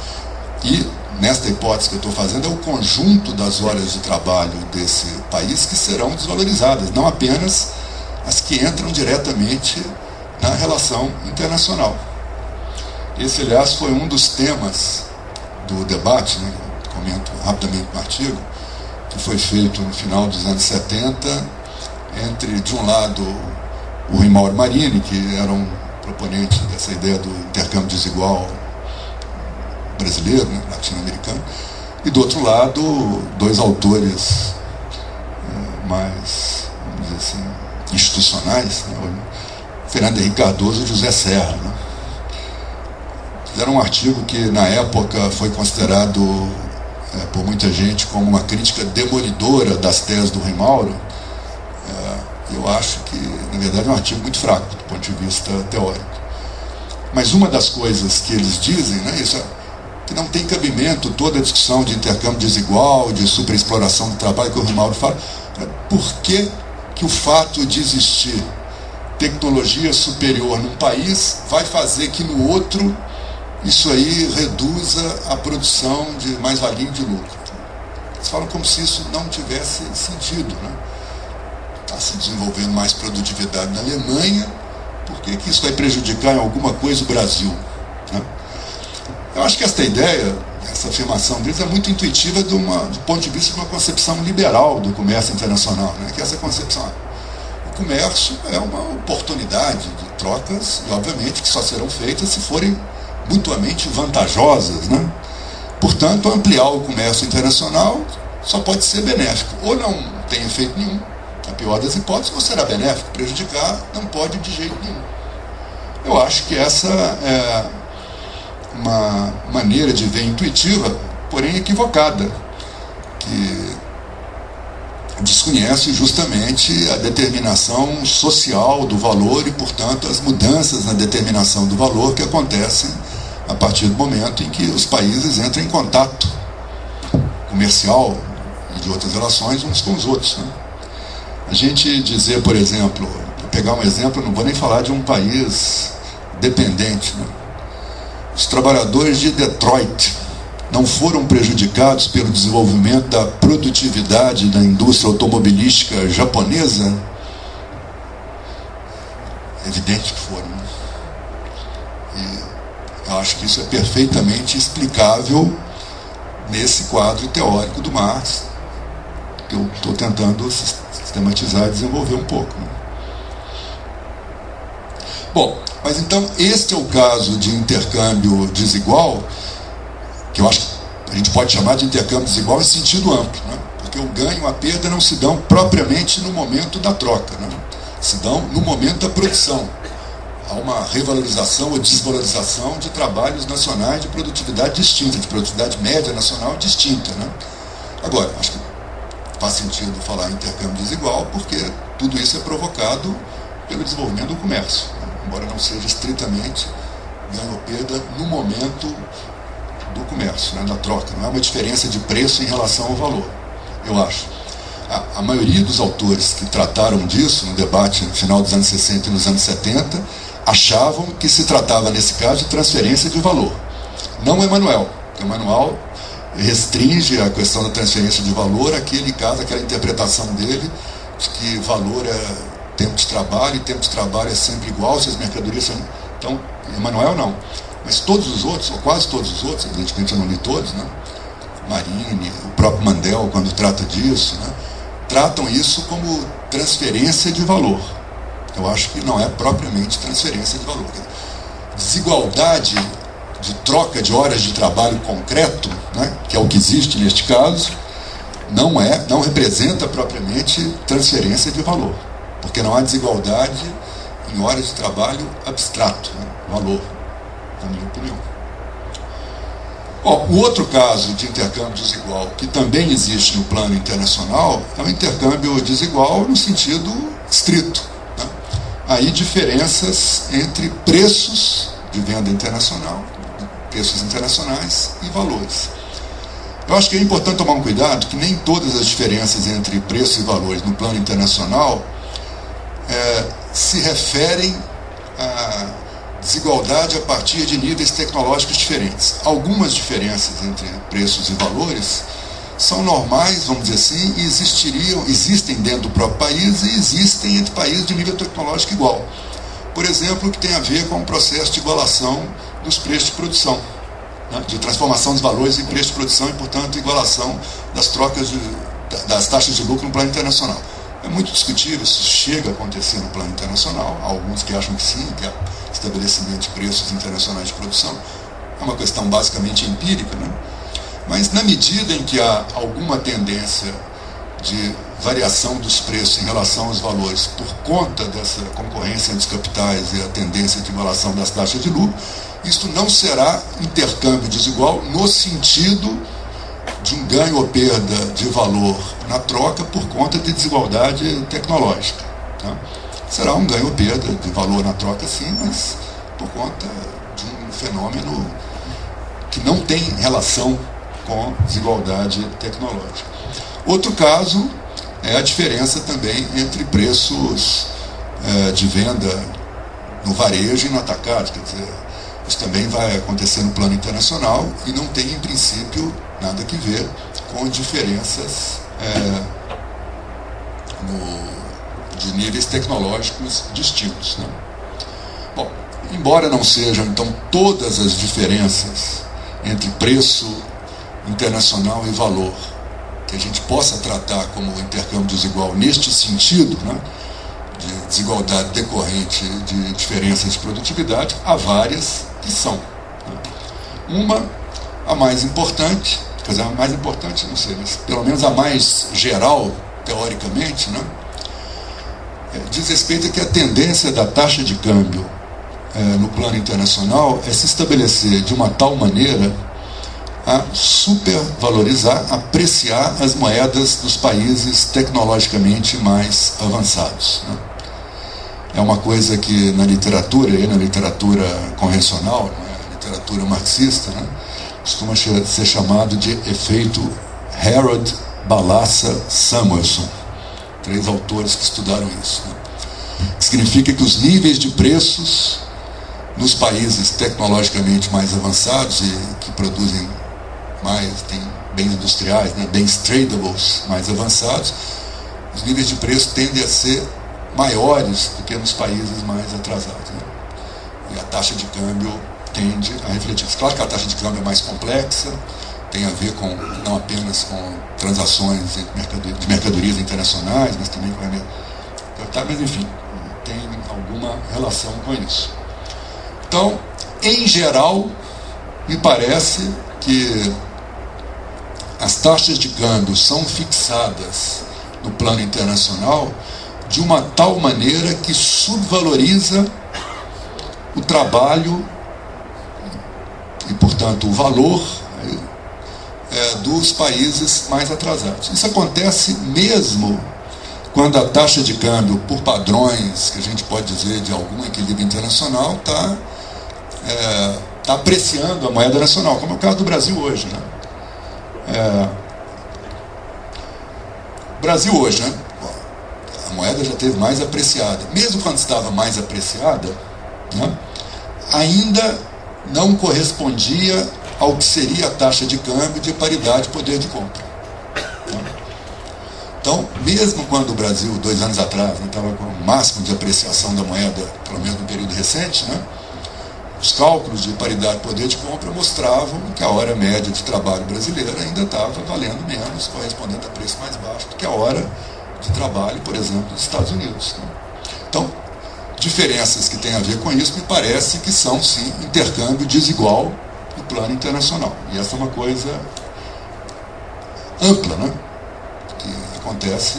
E, nesta hipótese que eu estou fazendo, é o conjunto das horas de trabalho desse país que serão desvalorizadas, não apenas as que entram diretamente na relação internacional. Esse, aliás, foi um dos temas do debate, né? Comento rapidamente no artigo, que foi feito no final dos anos 70, entre, de um lado, o Rui Mauro Marini, que era um proponente dessa ideia do intercâmbio desigual brasileiro, né, latino-americano, e do outro lado, dois autores mais, vamos dizer assim, institucionais, né, Fernando Henrique Cardoso e José Serra, né. Fizeram um artigo que, na época, foi considerado por muita gente como uma crítica demolidora das teses do Rui Mauro. Eu acho que, na verdade, é um artigo muito fraco do ponto de vista teórico. Mas uma das coisas que eles dizem, né, isso é que não tem cabimento toda a discussão de intercâmbio desigual, de superexploração do trabalho que o Rui Mauro fala. Por que o fato de existir tecnologia superior num país vai fazer que no outro isso aí reduza a produção de mais-valia e de lucro? Eles falam como se isso não tivesse sentido, né? Está se desenvolvendo mais produtividade na Alemanha, por que isso vai prejudicar em alguma coisa o Brasil, né? Eu acho que esta ideia, essa afirmação deles é muito intuitiva do ponto de vista de uma concepção liberal do comércio internacional, né? Que essa concepção, o comércio é uma oportunidade de trocas, e obviamente que só serão feitas se forem mutuamente vantajosas, né? Portanto, ampliar o comércio internacional só pode ser benéfico, ou não tem efeito nenhum, na pior das hipóteses, ou será benéfico, prejudicar não pode de jeito nenhum. Eu acho que essa é uma maneira de ver intuitiva, porém equivocada, que desconhece justamente a determinação social do valor e, portanto, as mudanças na determinação do valor que acontecem a partir do momento em que os países entram em contato comercial e de outras relações uns com os outros, né? A gente dizer, por exemplo, vou pegar um exemplo, não vou nem falar de um país dependente, né? Os trabalhadores de Detroit não foram prejudicados pelo desenvolvimento da produtividade da indústria automobilística japonesa? É evidente que foram, né? E eu acho que isso é perfeitamente explicável nesse quadro teórico do Marx, que eu estou tentando sistematizar e desenvolver um pouco, né? Bom, mas então este é o caso de intercâmbio desigual, que eu acho que a gente pode chamar de intercâmbio desigual em sentido amplo, né? Porque o ganho e a perda não se dão propriamente no momento da troca, né? Se dão no momento da produção. há uma revalorização ou desvalorização de trabalhos nacionais de produtividade distinta, de produtividade média nacional distinta, né? Agora, acho que faz sentido falar em intercâmbio desigual, porque tudo isso é provocado pelo desenvolvimento do comércio, né? Embora não seja estritamente ganho ou perda no momento do comércio, né, da troca. Não é uma diferença de preço em relação ao valor, eu acho. A maioria dos autores que trataram disso no debate no final dos anos 60 e nos anos 70 achavam que se tratava, nesse caso, de transferência de valor. Não Emmanuel, porque Emmanuel restringe a questão da transferência de valor àquele caso, aquela interpretação dele de que valor é tempo de trabalho, e tempo de trabalho é sempre igual, se as mercadorias são... Então, Emmanuel não. Mas todos os outros, ou quase todos os outros, evidentemente eu não li todos, né? Marini, o próprio Mandel, quando trata disso, né? Tratam isso como transferência de valor. Eu acho que não é propriamente transferência de valor. Desigualdade de troca de horas de trabalho concreto, né, que é o que existe neste caso, não representa propriamente transferência de valor, porque não há desigualdade em horas de trabalho abstrato, né, valor, na minha opinião. O outro caso de intercâmbio desigual que também existe no plano internacional é o intercâmbio desigual no sentido estrito, né? Aí diferenças entre preços de venda internacional, preços internacionais e valores. Eu acho que é importante tomar um cuidado que nem todas as diferenças entre preços e valores no plano internacional se referem a desigualdade a partir de níveis tecnológicos diferentes. Algumas diferenças entre preços e valores são normais, vamos dizer assim, e existem dentro do próprio país e existem entre países de nível tecnológico igual. Por exemplo, o que tem a ver com o processo de igualação dos preços de produção, né, de transformação dos valores em preços de produção e, portanto, igualação das trocas das taxas de lucro no plano internacional. É muito discutível se chega a acontecer no plano internacional. Há alguns que acham que sim, que é estabelecimento de preços internacionais de produção. É uma questão basicamente empírica, né? Mas na medida em que há alguma tendência de variação dos preços em relação aos valores por conta dessa concorrência entre os capitais e a tendência de igualação das taxas de lucro, isto não será intercâmbio desigual no sentido de um ganho ou perda de valor na troca por conta de desigualdade tecnológica, tá? Será um ganho ou perda de valor na troca, sim, mas por conta de um fenômeno que não tem relação com desigualdade tecnológica. Outro caso é a diferença também entre preços de venda no varejo e no atacado. Quer dizer, isso também vai acontecer no plano internacional e não tem, em princípio, nada que ver com diferenças de níveis tecnológicos distintos, né? Bom, embora não sejam, então, todas as diferenças entre preço internacional e valor que a gente possa tratar como intercâmbio desigual neste sentido, né, de desigualdade decorrente de diferenças de produtividade, há várias que são, né? A mais importante, quer dizer, a mais importante, não sei, mas pelo menos a mais geral, teoricamente, né, diz respeito a que a tendência da taxa de câmbio no plano internacional é se estabelecer de uma tal maneira a supervalorizar, apreciar as moedas dos países tecnologicamente mais avançados, né? É uma coisa que na literatura convencional, na literatura marxista, né, costuma ser chamado de efeito Harold Balassa Samuelson. 3 autores que estudaram isso, né? Significa que os níveis de preços nos países tecnologicamente mais avançados e que produzem mais, tem bens industriais, né, bens tradables mais avançados, os níveis de preço tendem a ser maiores do que nos países mais atrasados, né? E a taxa de câmbio tende a refletir isso. Claro que a taxa de câmbio é mais complexa, tem a ver com, não apenas com transações de mercadorias internacionais, mas também com mas enfim, tem alguma relação com isso. Então, em geral, me parece que as taxas de câmbio são fixadas no plano internacional de uma tal maneira que subvaloriza o trabalho e, portanto, o valor dos países mais atrasados. Isso acontece mesmo quando a taxa de câmbio, por padrões, que a gente pode dizer de algum equilíbrio internacional, está apreciando a moeda nacional, como é o caso do Brasil hoje, né? O Brasil hoje, né? A moeda já esteve mais apreciada. Mesmo quando estava mais apreciada, né, ainda não correspondia ao que seria a taxa de câmbio de paridade poder de compra. Né? Então, mesmo quando o Brasil, 2 anos atrás, estava com o máximo de apreciação da moeda, pelo menos no período recente, né, os cálculos de paridade poder de compra mostravam que a hora média de trabalho brasileira ainda estava valendo menos, correspondendo a preço mais baixo do que a hora de trabalho, por exemplo, dos Estados Unidos. Né? Então, diferenças que têm a ver com isso me parece que são, sim, intercâmbio desigual no plano internacional. E essa é uma coisa ampla, né? Que acontece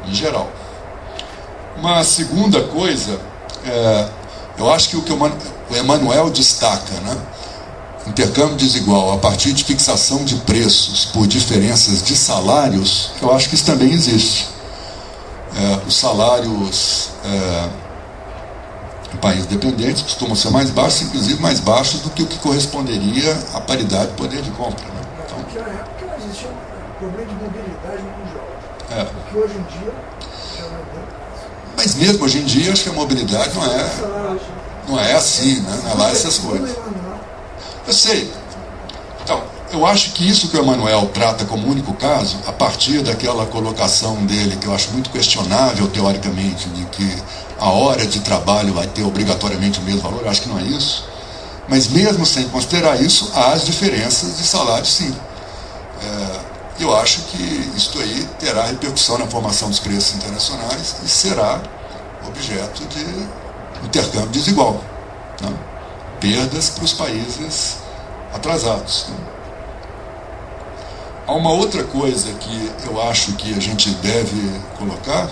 em geral. Uma segunda coisa, eu acho que o Emmanuel destaca, né? Intercâmbio desigual a partir de fixação de preços por diferenças de salários, eu acho que isso também existe. Os salários em países dependentes costumam ser mais baixos, inclusive mais baixos do que o que corresponderia à paridade de poder de compra. Né? Então, naquela época existia um problema de mobilidade mundial, porque hoje em dia já não é. Mas mesmo hoje em dia, acho que a mobilidade não é assim, né? Não é lá essas coisas. Eu sei. Então, eu acho que isso que o Emmanuel trata como único caso, a partir daquela colocação dele, que eu acho muito questionável teoricamente, de que a hora de trabalho vai ter obrigatoriamente o mesmo valor, eu acho que não é isso. Mas mesmo sem considerar isso, há as diferenças de salário, sim. Eu acho que isto aí terá repercussão na formação dos preços internacionais e será objeto de intercâmbio desigual, né? Perdas para os países atrasados. Né? Há uma outra coisa que eu acho que a gente deve colocar,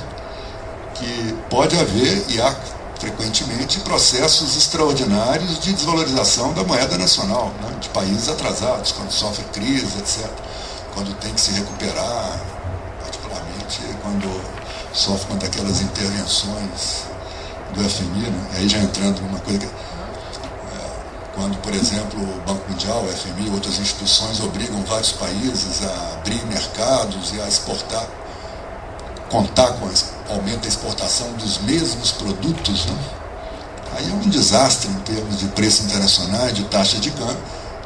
que pode haver, e há frequentemente, processos extraordinários de desvalorização da moeda nacional, né? De países atrasados, quando sofre crise, etc. Quando tem que se recuperar, particularmente quando sofre uma daquelas intervenções do FMI, né? Aí já entrando numa coisa que... Quando, por exemplo, o Banco Mundial, o FMI e outras instituições obrigam vários países a abrir mercados e a exportar, contar com o aumento da exportação dos mesmos produtos, né? Aí é um desastre em termos de preço internacional e de taxa de câmbio,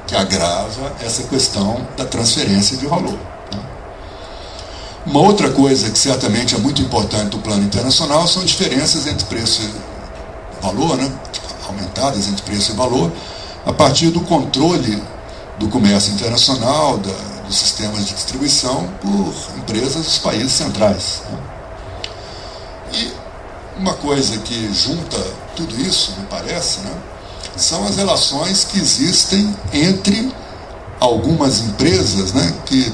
que agrava essa questão da transferência de valor. Né? Uma outra coisa que certamente é muito importante no plano internacional são diferenças entre preço e valor, né? Aumentadas entre preço e valor, a partir do controle do comércio internacional, dos sistemas de distribuição por empresas dos países centrais. Né? E uma coisa que junta tudo isso, me parece, né, são as relações que existem entre algumas empresas, né, que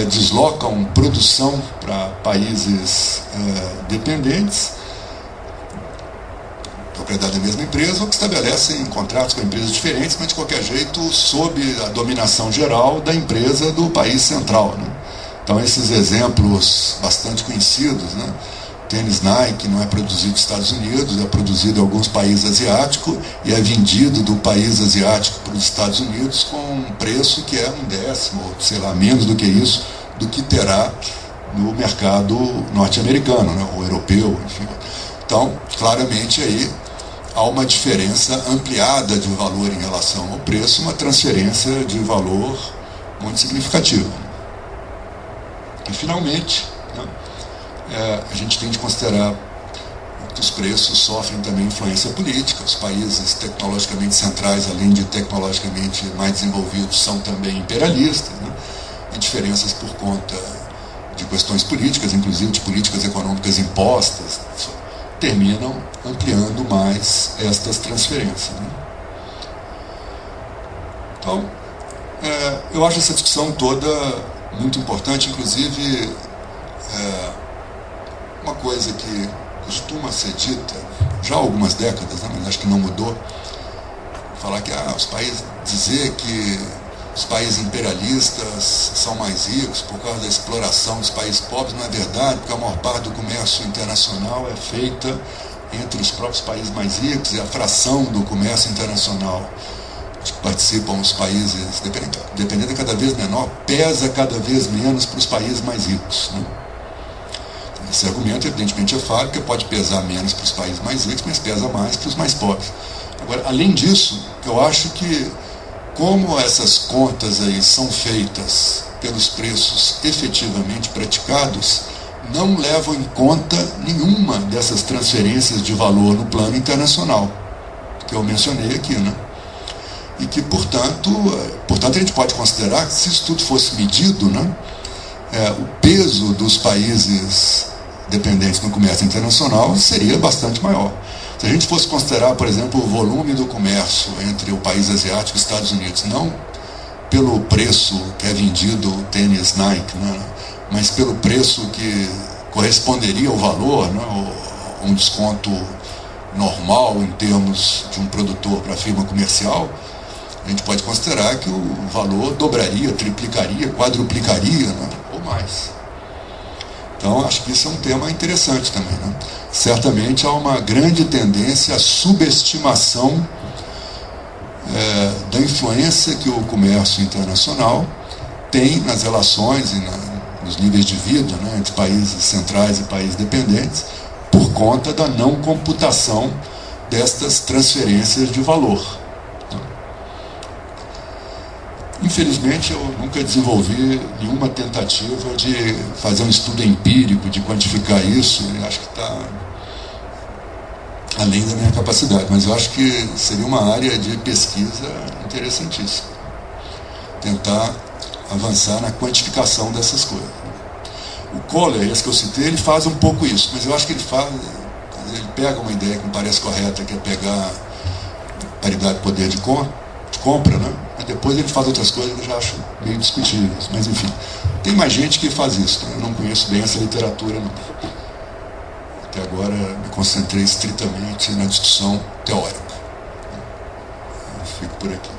deslocam produção para países dependentes, propriedade da mesma empresa, ou que estabelecem contratos com empresas diferentes, mas de qualquer jeito sob a dominação geral da empresa do país central. Né? Então esses exemplos bastante conhecidos, né? Tênis Nike não é produzido nos Estados Unidos, é produzido em alguns países asiáticos e é vendido do país asiático para os Estados Unidos com um preço que é 1/10, ou sei lá, menos do que isso, do que terá no mercado norte-americano, né? Ou europeu, enfim. Então, claramente aí há uma diferença ampliada de valor em relação ao preço, uma transferência de valor muito significativa. E, finalmente, né, a gente tem de considerar que os preços sofrem também influência política. Os países tecnologicamente centrais, além de tecnologicamente mais desenvolvidos, são também imperialistas, né, e diferenças por conta de questões políticas, inclusive de políticas econômicas impostas, terminam ampliando mais estas transferências. Né? Então, eu acho essa discussão toda muito importante, inclusive uma coisa que costuma ser dita já há algumas décadas, né, mas acho que não mudou, falar que os países, dizer que os países imperialistas são mais ricos por causa da exploração dos países pobres não é verdade, porque a maior parte do comércio internacional é feita entre os próprios países mais ricos, e a fração do comércio internacional que participam os países, dependendo cada vez menor, pesa cada vez menos para os países mais ricos, né? Esse argumento, evidentemente, é falho, porque pode pesar menos para os países mais ricos, mas pesa mais para os mais pobres. Agora, além disso, eu acho que, como essas contas aí são feitas pelos preços efetivamente praticados, não levam em conta nenhuma dessas transferências de valor no plano internacional, que eu mencionei aqui, né? E que, portanto, a gente pode considerar que, se isso tudo fosse medido, né, o peso dos países dependentes no comércio internacional seria bastante maior. Se a gente fosse considerar, por exemplo, o volume do comércio entre o país asiático e os Estados Unidos, não pelo preço que é vendido o tênis Nike, né, mas pelo preço que corresponderia ao valor, né, um desconto normal em termos de um produtor para a firma comercial, a gente pode considerar que o valor dobraria, triplicaria, quadruplicaria, né, ou mais. Então, acho que isso é um tema interessante também, né? Certamente há uma grande tendência à subestimação da influência que o comércio internacional tem nas relações e nos níveis de vida, né, entre países centrais e países dependentes, por conta da não computação destas transferências de valor. Infelizmente, eu nunca desenvolvi nenhuma tentativa de fazer um estudo empírico, de quantificar isso. Eu acho que está além da minha capacidade, mas eu acho que seria uma área de pesquisa interessantíssima. Tentar avançar na quantificação dessas coisas. O Kohler, esse que eu citei, ele faz um pouco isso, mas eu acho que ele pega uma ideia que me parece correta, que é pegar paridade de poder de compra, né? Mas depois ele faz outras coisas que eu já acho meio discutíveis. Mas, enfim, tem mais gente que faz isso, né? Eu não conheço bem essa literatura, não. Até agora me concentrei estritamente na discussão teórica. Eu fico por aqui.